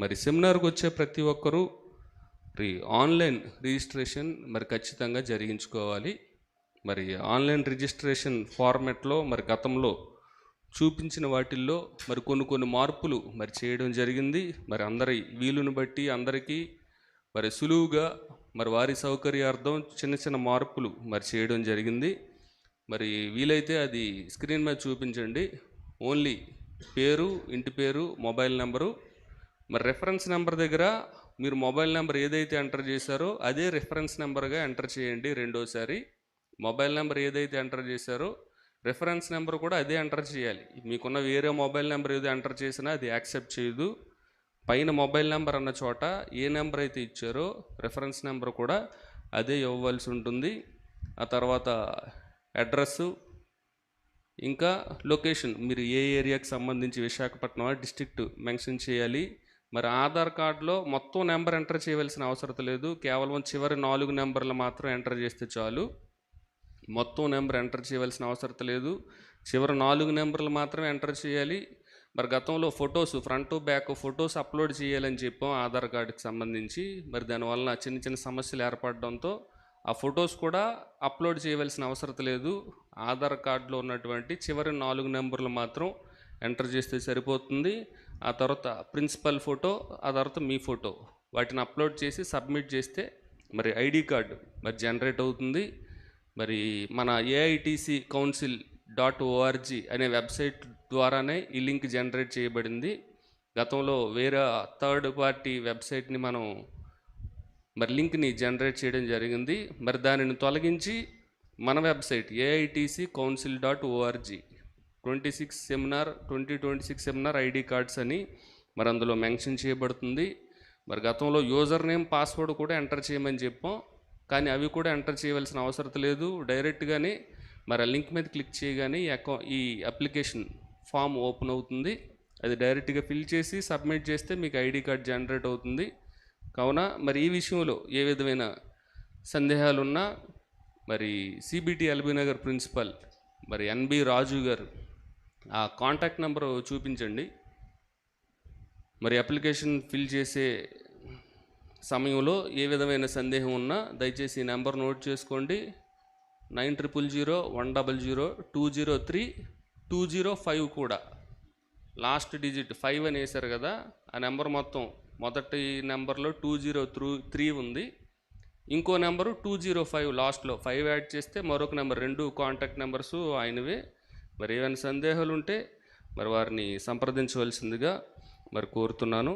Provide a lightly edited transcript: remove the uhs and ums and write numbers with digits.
మరి సెమినార్కి వచ్చే ప్రతి ఒక్కరూ ఆన్లైన్ రిజిస్ట్రేషన్ మరి ఖచ్చితంగా జరిగించుకోవాలి. మరి ఆన్లైన్ రిజిస్ట్రేషన్ ఫార్మెట్లో మరి గతంలో చూపించిన వాటిల్లో మరి కొన్ని మార్పులు మరి చేయడం జరిగింది. మరి అందరి వీలుని బట్టి అందరికీ మరి సులువుగా మరి వారి సౌకర్యార్థం చిన్న మార్పులు మరి చేయడం జరిగింది. మరి వీలైతే అది స్క్రీన్ మీద చూపించండి. ఓన్లీ పేరు, ఇంటి పేరు, మొబైల్ నెంబరు, మరి రెఫరెన్స్ నెంబర్ దగ్గర మీరు మొబైల్ నెంబర్ ఏదైతే ఎంటర్ చేశారో అదే రెఫరెన్స్ నెంబర్గా ఎంటర్ చేయండి. రెండోసారి మొబైల్ నెంబర్ ఏదైతే ఎంటర్ చేశారో రెఫరెన్స్ నెంబర్ కూడా అదే ఎంటర్ చేయాలి. మీకున్న వేరే మొబైల్ నెంబర్ ఏదో ఎంటర్ చేసినా అది యాక్సెప్ట్ చేయదు. పైన మొబైల్ నెంబర్ అన్న చోట ఏ నెంబర్ అయితే ఇచ్చారో రెఫరెన్స్ నెంబర్ కూడా అదే ఇవ్వవలసి ఉంటుంది. ఆ తర్వాత అడ్రస్సు, ఇంకా లొకేషన్, మీరు ఏ ఏరియాకి సంబంధించి విశాఖపట్నం డిస్ట్రిక్ట్ మెన్షన్ చేయాలి. మరి ఆధార్ కార్డులో మొత్తం నెంబర్ ఎంటర్ చేయవలసిన అవసరం లేదు. కేవలం చివరి 4 నెంబర్లు మాత్రం ఎంటర్ చేస్తే చాలు. మొత్తం నెంబర్ ఎంటర్ చేయవలసిన అవసరం లేదు. చివరి 4 నెంబర్లు మాత్రమే ఎంటర్ చేయాలి. మరి గతంలో photos, front back photos upload చేయాలని చెప్పాం ఆధార్ కార్డుకి సంబంధించి. మరి దానివల్ల చిన్న సమస్యలు ఏర్పడడంతో ఆ ఫొటోస్ కూడా అప్లోడ్ చేయవలసిన అవసరం లేదు. ఆధార్ కార్డులో ఉన్నటువంటి చివరి 4 నెంబర్లు మాత్రం ఎంటర్ చేస్తే సరిపోతుంది. ఆ తర్వాత ప్రిన్సిపల్ ఫోటో, ఆ తర్వాత మీ ఫోటో, వాటిని అప్లోడ్ చేసి సబ్మిట్ చేస్తే మరి ఐడి కార్డు మరి జనరేట్ అవుతుంది. మరి మన AITCCouncil.org అనే వెబ్సైట్ ద్వారానే ఈ లింక్ జనరేట్ చేయబడింది. గతంలో వేరే థర్డ్ పార్టీ వెబ్సైట్ని మనం మరి లింక్ని జనరేట్ చేయడం జరిగింది. మరి దానిని తొలగించి మన website AITCCouncil.org 2026 seminar ID cards అని మరి అందులో మెన్షన్ చేయబడుతుంది. మరి గతంలో యూజర్ నేమ్, పాస్వర్డ్ కూడా ఎంటర్ చేయమని చెప్పాం. కానీ అవి కూడా ఎంటర్ చేయవలసిన అవసరం లేదు. డైరెక్ట్గానే మరి ఆ లింక్ మీద క్లిక్ చేయగానే ఈ అప్లికేషన్ ఫామ్ ఓపెన్ అవుతుంది. అది డైరెక్ట్గా ఫిల్ చేసి సబ్మిట్ చేస్తే మీకు ఐడి కార్డ్ జనరేట్ అవుతుంది. కావున మరి ఈ విషయంలో ఏ విధమైన సందేహాలున్నా మరి CBT ఎల్బీ నగర్ ప్రిన్సిపల్ మరి NB రాజు గారు ఆ కాంటాక్ట్ నెంబరు చూపించండి. మరి అప్లికేషన్ ఫిల్ చేసే సమయంలో ఏ విధమైన సందేహం ఉన్నా దయచేసి ఈ నెంబర్ నోట్ చేసుకోండి. 9000100203 కూడా లాస్ట్ డిజిట్ 5 అని వేశారు కదా, ఆ నెంబర్ మొత్తం మొదటి నెంబర్లో 203 ఉంది. ఇంకో నెంబరు 205 లాస్ట్లో 5 యాడ్ చేస్తే మరొక నెంబర్. 2 contact numbers ఆయనవే. మరి ఏమైనా సందేహాలు ఉంటే మరి వారిని సంప్రదించవలసిందిగా మరి కోరుతున్నాను.